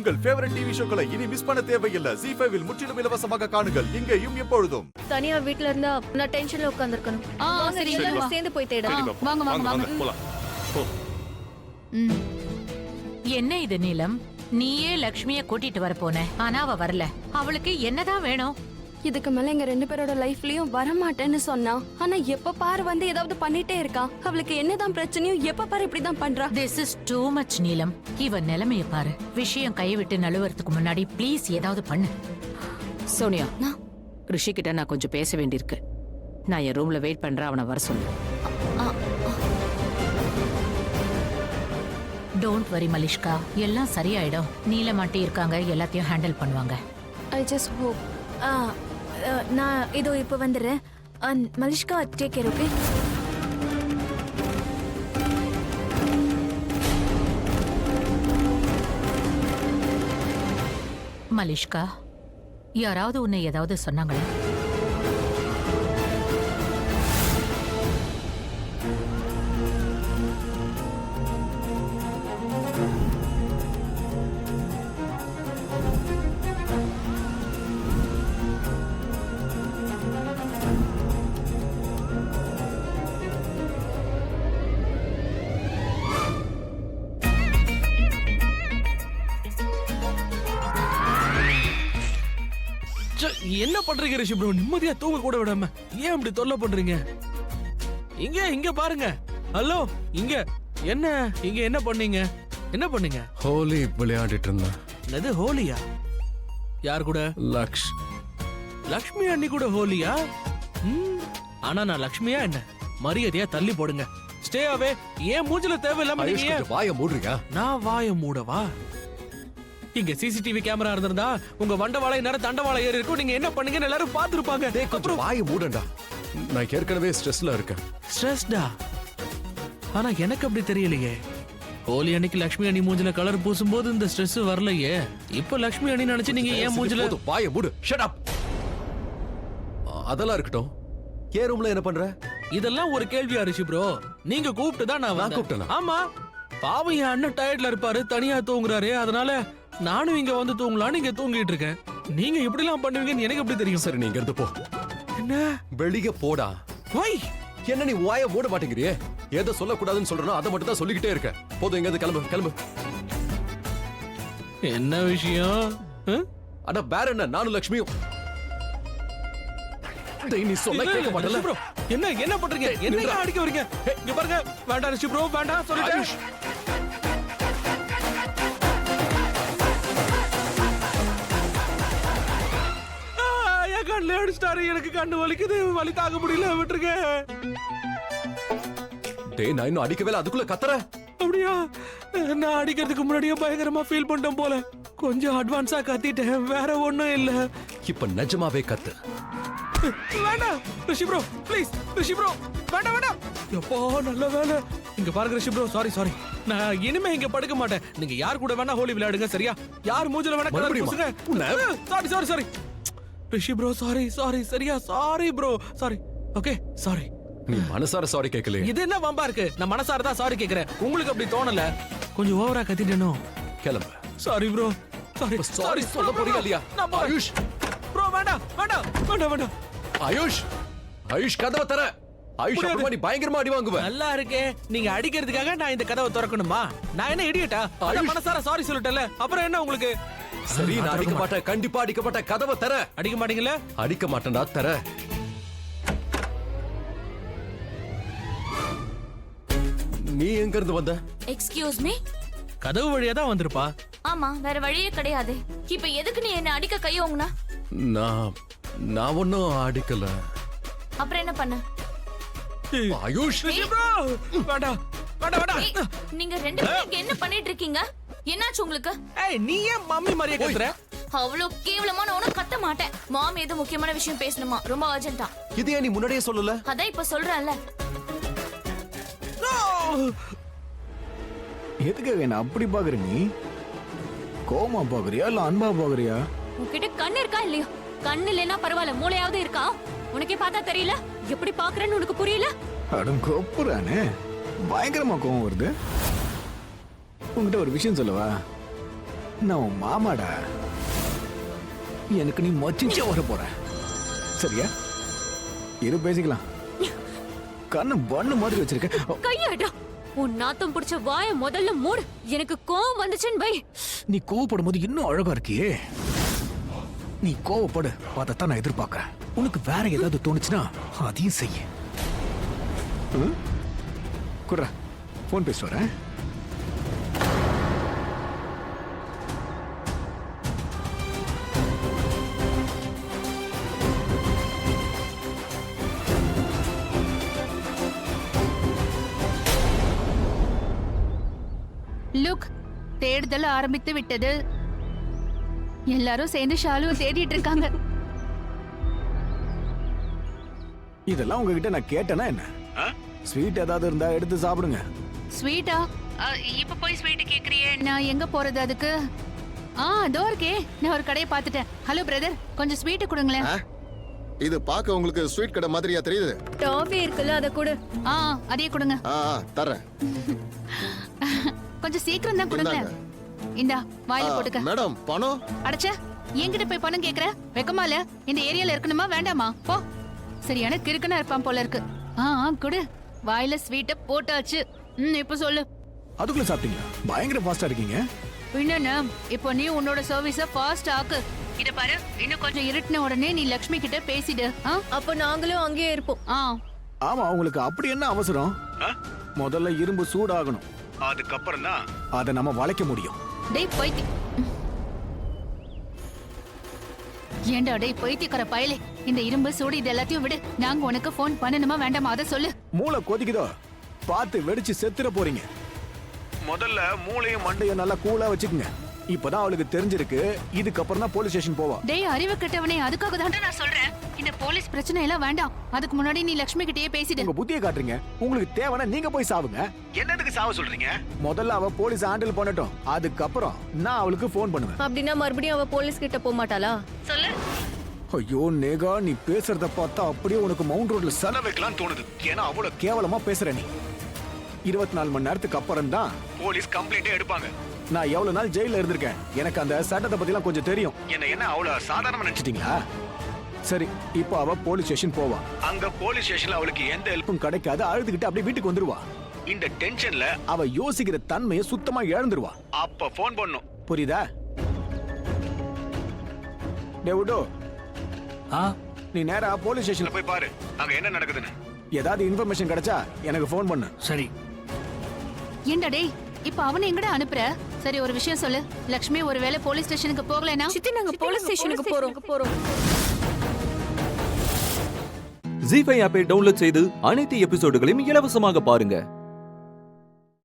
உங்கள் favourite TV ஷோக்களை இனி miss பண்ண தேவையில்லை. ZEE5 இல் முற்றிலும் இலவசமாக காணுங்கள். இங்கேயும் எப்பொழுதும். தனியா வீட்ல இருந்தா நான் டென்ஷன்ல உட்கார்ந்திருக்கணும். சரி, எல்லாரும் சேர்ந்து போய் தேடலாம். வாங்க வாங்க வாங்க போலாம். என்ன இது நீலம்? நீயே லக்ஷ்மிய கூட்டிட்டு வர போன, ஆனா அவ வரல. அவளுக்கு என்னதான் வேணும்? இதுக்கு மேல எங்க 2 பேரோட லைஃப்லயும் வரமாட்டேன்னு சொன்னா, ஆனா எப்ப பாரு வந்து ஏதாவது பண்ணிட்டே இருக்கா. அவளுக்கு என்னதான் பிரச்சனையும் எப்ப பாரு இப்படிதான் பண்றா. This is too much நீலம். இவ நிலைமைய பாரு. விஷயம் கைவிட்டு நழுவறதுக்கு முன்னாடி ப்ளீஸ் ஏதாவது பண்ணு. சோனியா, ரிஷி கிட்ட நான் கொஞ்சம் பேச வேண்டியிருக்கு. நான் என் ரூம்ல வெயிட் பண்றேன், அவனை வர சொல்லு. டோன்ட் வரி மலிஷ்கா, எல்லாம் சரியாயிடும். நீலமாட்டி இருக்காங்க, எல்லாத்தையும் ஹேண்டில் பண்ணுவாங்க. I just hope. நான் இதோ இப்ப வந்துடுறேன். Malishka take care. Okay Malishka, யாராவது உன்னை ஏதாவது சொன்னாங்களா? என்ன பண்றீங்க ரிஷி ப்ரோ? நிம்மதியா தூங்க கூட விடாம ஏன் இப்படி தொல்லை பண்றீங்க? இங்க பாருங்க. ஹலோ, இங்க என்ன பண்ணீங்க? என்ன பண்ணீங்க? ஹோலி விளையாடிட்டு இருந்தேன். என்னது ஹோலியா? யார் கூட? லக்ஷ்மி அண்ணி கூட ஹோலியா? ஆனா நான் லக்ஷ்மியா என்ன? மரியாதையா தள்ளி போடுங்க. Stay away. ஏன் மூஞ்சில தேவையில்லாம நீங்க வாய மூடுறியா? நான் வாய மூடவா? இங்க சிசிடிவி கேமரா இருந்திருந்தா உங்க வண்டவாளை நேரம் தண்டவாளை ஏறி இருக்கும். நீங்க என்ன பண்ணீங்கன்னு எல்லாரும் பாத்துருப்பாங்க. கொஞ்சம் வாய மூடண்டா. நான் ஏற்கனவே ஸ்ட்ரெஸ்ல இருக்கேன். ஸ்ட்ரெஸ்டா? ஆனா எனக்கு அப்படி தெரியலையே. ஹோலி அன்னைக்கு லக்ஷ்மி அண்ணி மூஞ்சில கலர் பூசும்போது இந்த ஸ்ட்ரெஸ் வரலையே. இப்ப லக்ஷ்மி அண்ணி நினைச்சு நீங்க ஏன் மூஞ்சில வாய மூடு. Shut up. அதெல்லாம் இருக்கட்டும். ஏன் ரூம்ல என்ன பண்ற? இதெல்லாம் ஒரு கேள்வியா ரிஷி ப்ரோ? நீங்க கூப்பிட்டு தான் நான் கூப்பிட்டேனா? ஆமா. பாவம் என் அண்ணன் டயர்ட்ல இருப்பாரு, தனியா தூங்குறாரு. அதனால நானும் இங்க வந்து தூங்கலாம். நீங்க தூங்கிட்டு இருக்கேன். நீங்க இப்படி எல்லாம் பண்ணுவீங்கன்னு எனக்கு எப்படி தெரியும்? சரி, நீங்க இருந்து போ. என்ன? வெளிய போடா. வை. என்ன நீ வாய மூட மாட்டேங்கிறியே? ஏதோ சொல்லக்கூடாதுன்னு சொல்றனோ அதை மட்டும் தான் சொல்லிக்கிட்டே இருக்க. போதும், எங்க கிளம்பு. என்ன விஷயம்? அட வேற என்ன, நானும் லக்ஷ்மியும். நீ சொல்ல கேட்க மாட்டல ப்ரோ. என்ன பண்றீங்க? என்ன அடிக்க வரீங்க? இங்க பாருங்க. வேண்டாம் ரிஷி ப்ரோ, வேண்டாம் சொல்லிட்டேன். கண்ணு அடிச்சிட்டாரு. எனக்கு கண்ணு வலிக்குது. வலி தாங்க முடியல. விட்டுருங்க. டேய், நான் இன்னும் அடிக்கவே இல்ல, அதுக்குள்ள கத்துற. அப்படியா? நான் அடிக்கிறதுக்கு முன்னாடியே பயங்கரமா ஃபீல் பண்ணிட்டேன் போல. கொஞ்சம் அட்வான்ஸா கத்திட்டேன். வேற ஒண்ணும் இல்ல. இப்ப நிஜமாவே கத்து. வேண்டாம் ரிஷி ப்ரோ, ப்ளீஸ் ரிஷி ப்ரோ, வேண்டாம். எப்போ நல்ல வேலை. இங்க பாருங்க ரிஷி ப்ரோ, சாரி. நான் இனிமே இங்க படுக்க மாட்டேன். நீங்க யார் கூட வேணா ஹோலி விளையாடுங்க, சரியா? யார் மூஞ்சில வேணா கலர் பூசுங்க. சாரி ரிஷி ப்ரோ, சாரி. சரியா? Sorry bro, sorry. Okay, sorry. நீ மனசார சாரி கேக்கலையே. இது என்ன வம்பா இருக்கு? நான் மனசார தான் சாரி கேக்குறேன். உங்களுக்கு அப்படி தோணல? கொஞ்சம் ஓவரா கத்திட்டேனோ? கிளம்பு. சாரி ப்ரோ, சாரி சொல்ல போறியா இல்லையா? ஆயுஷ் ப்ரோ, வேண்டாம். ஆயுஷ் கதவை தர. ஆயுஷ், அப்புறமா நீ பயங்கரமா அடி வாங்குவ. நல்லா இருக்கே. நீங்க அடிக்கிறதுக்காக நான் இந்த கதவை திறக்கணுமா? நான் என்ன இடியட்டா? மனசார சாரி சொல்லிட்டேன்ல, அப்புறம் என்ன உங்களுக்கு? சரி, நான் அடிக்க மாட்டேன். கண்டிப்பா அடிக்க மாட்டேன். கதவை தர. அடிக்க மாட்டீங்களா? அடிக்க மாட்டேன்டா, தர. நீ எங்க இருந்து வந்த? Excuse me. கதவு வழியா தான் வந்திருப்பா. ஆமா, வேற வழியே கிடையாது. இப்ப எதுக்கு நீ என்ன அடிக்க கையோங்கனா? நான் ஒன்னும் அடிக்கல. அப்புறம் என்ன பண்ண? ஆயுஷ், வேண்டாம். நீங்க 2 பேரும் என்ன பண்ணிட்டு இருக்கீங்க? என்னாச்சு உங்களுக்கு? ஏய், நீ ஏன் மம்மி மாதிரியே கத்துற? அவ்வளோ கேவலமான ஒன்னும் கத்த மாட்டேன். மாம் ஏதோ முக்கியமான விஷயம் பேசணுமா? ரொம்ப அர்ஜென்ட்டா. இது ஏன் நீ முன்னாடியே சொல்லல? அதான் இப்ப சொல்றேன்ல. எதுக்கு என்ன அப்படி பாக்குற? நீ கோமா பாக்குறியா இல்ல அன்பா பாக்குறியா? உன்கிட்ட கண்ணு இருக்கா இல்லையா? கண்ணு இல்லைன்னா பரவாயில்ல, மூளையாவது இருக்கா? உனக்கே பார்த்தா தெரியல? எப்படி பாக்குறேன்னு உனக்கு புரியல? அடங்கோப்புறானே, பயங்கரமா கோவம் வருது. உங்ககிட்ட ஒரு விஷயம் சொல்லவா? நான் உன் மாமாடா. எனக்கு நீ மச்சிச்சே வர போற. சரியா? இரு பேசிக்கலாம். கண்ணு பண்ணு மாதிரி வச்சிருக்க. கையாடா உன் நாத்தம் பிடிச்ச வாய முதல்ல மூடு. எனக்கு கோவம் வந்துச்சுன்னு வை. நீ கோவப்படும் போது இன்னும் அழகா இருக்கியே. நீ கோவப்படு, அதைத்தான் நான் எதிர்பார்க்கறேன். உனக்கு வேற ஏதாவது தோணுச்சுன்னா அதையும் செய்ய. குர்ரா, போன் பேச வரேன். லுக், தேடுதல் ஆரம்பித்து விட்டது. எல்லாரும் சேர்ந்து ஷாலுவை தேடிட்டு இருக்காங்க. இதெல்லாம் உங்ககிட்ட நான் கேட்டேனா என்ன? ஸ்வீட் ஏதாவது இருந்தா எடுத்து சாப்பிடுங்க. ஸ்வீட்டா? இப்ப போய் ஸ்வீட் கேக்குறியே, நான் எங்க போறது அதுக்கு? அதோ இருக்கே, நான் ஒரு கடையை பார்த்துட்டேன். ஹலோ பிரதர், கொஞ்சம் ஸ்வீட் கொடுங்களேன். இது பார்க்க உங்களுக்கு ஸ்வீட் கடை மாதிரியா தெரியுது? டாஃபி இருக்குல்ல, அத கொடு. அதையே கொடுங்க. தரேன். கொஞ்சம் சீக்கிரம் தான் கொடுங்க. இந்தா வாயில போட்டுக்க. மேடம், பணம்? அடச்சே, என்கிட்ட போய் பணம் கேக்குற? வெக்கமால? இந்த ஏரியால இருக்கணுமா வேண்டாமா? போ. சரியான கிறுக்கனா இருப்பான் போல இருக்கு. குடு. வாயில ஸ்வீட்ட போட்டாச்சு. இப்ப சொல்லு. அதுக்குள்ள சாப்பிட்டீங்களா? பயங்கர ஃபாஸ்டா இருக்கீங்க. என்னன்னா, இப்போ நீ உன்னோட சர்வீஸ ஃபாஸ்ட் ஆக்கு. இத பாரு, இன்னும் கொஞ்சம் இருட்டின உடனே நீ லக்ஷ்மி கிட்ட பேசிடு. அப்ப நாங்களும் அங்கேயே இருப்போம். ஆமா, உங்களுக்கு அப்படி என்ன அவசரம்? முதல்ல இரும்பு சூடாகணும், அதுக்கப்புறம் தான் அதை நம்ம வளைக்க முடியும். டேய் பைத்தி, ஏண்டா டேய் பைத்தியக்கார பயலே, இந்த இரும்பு சூடு இது எல்லாத்தையும் விடு. நாங்க உனக்கு போன் பண்ணணுமா வேண்டாமா அதை சொல்லு. மூளை கொதிக்குதோ, பார்த்து வெடிச்சு செத்துற போறீங்க. முதல்ல மூளையும் மண்டையும் நல்லா கூலா வச்சுக்குங்க. இப்பதான் அவளுக்கு தெரிஞ்சிருக்கு, இதுக்கப்புறம் தான் போலீஸ் ஸ்டேஷன் போவா. டேய் அறிவு கெட்டவனே, அதுக்காக தான் நான் சொல்றேன். இந்த போலீஸ் பிரச்சனை எல்லாம் வேண்டாம். அதுக்கு முன்னாடி நீ லக்ஷ்மி கிட்டயே பேசிடு. உங்க புத்தியை காட்டுறீங்க. உங்களுக்கு தேவைன்னா நீங்க போய் சாவுங்க. என்னதுக்கு சாவ சொல்றீங்க? முதல்ல அவ போலீஸ் ஹேண்டில் பண்ணட்டும், அதுக்கப்புறம் நான் அவளுக்கு போன் பண்ணுவேன். அப்படின்னா மறுபடியும் அவ போலீஸ் கிட்ட போக மாட்டாளா? சொல்லு. ஐயோ நேகா, நீ பேசுறத பார்த்தா அப்படியே உனக்கு மவுண்ட் ரோட்ல சல வைக்கலாம் தோணுது. ஏன்னா அவ்வளவு கேவலமா பேசுற நீ. 24 மணி நேரத்துக்கு அப்புறம் தான் போலீஸ் கம்ப்ளைண்டே எடுப்பாங்க. நான் எவ்வளவு நாள் ஜெயில இருந்திருக்கேன், எனக்கு அந்த சட்டத்தை பத்திலாம் கொஞ்சம் தெரியும். என்ன அவ்வளவு சாதாரணமா நினைச்சிட்டீங்களா? சரி, இப்போ அவ போலீஸ் ஸ்டேஷன் போவா. அங்க போலீஸ் ஸ்டேஷன்ல அவளுக்கு எந்த ஹெல்ப்பும் கிடைக்காது. அழுதுகிட்டு அப்படியே வீட்டுக்கு வந்துருவா. இந்த டென்ஷன்ல அவ யோசிக்கிற தன்மையை சுத்தமா இழந்துருவா. அப்ப போன் பண்ணும், புரியுதா? டேவிடோ, நீ நேரா போலீஸ் ஸ்டேஷன்ல போய் பாரு, அங்க என்ன நடக்குதுன்னு. ஏதாவது இன்ஃபர்மேஷன் கிடைச்சா எனக்கு போன் பண்ணு. சரி. ஏண்டா டேய், இப்ப அவனை எங்கடா அனுப்புற? சரி, ஒரு விஷயம் சொல்லு. லக்ஷ்மி ஒருவேளை போலீஸ் ஸ்டேஷனுக்கு போகலைனா? சித்தி, நாங்க போலீஸ் ஸ்டேஷனுக்கு போறோம். ஜீ5 ஆப்பை டவுன்லோட் செய்து அனைத்து எபிசோடுகளையும் இலவசமாக பாருங்க.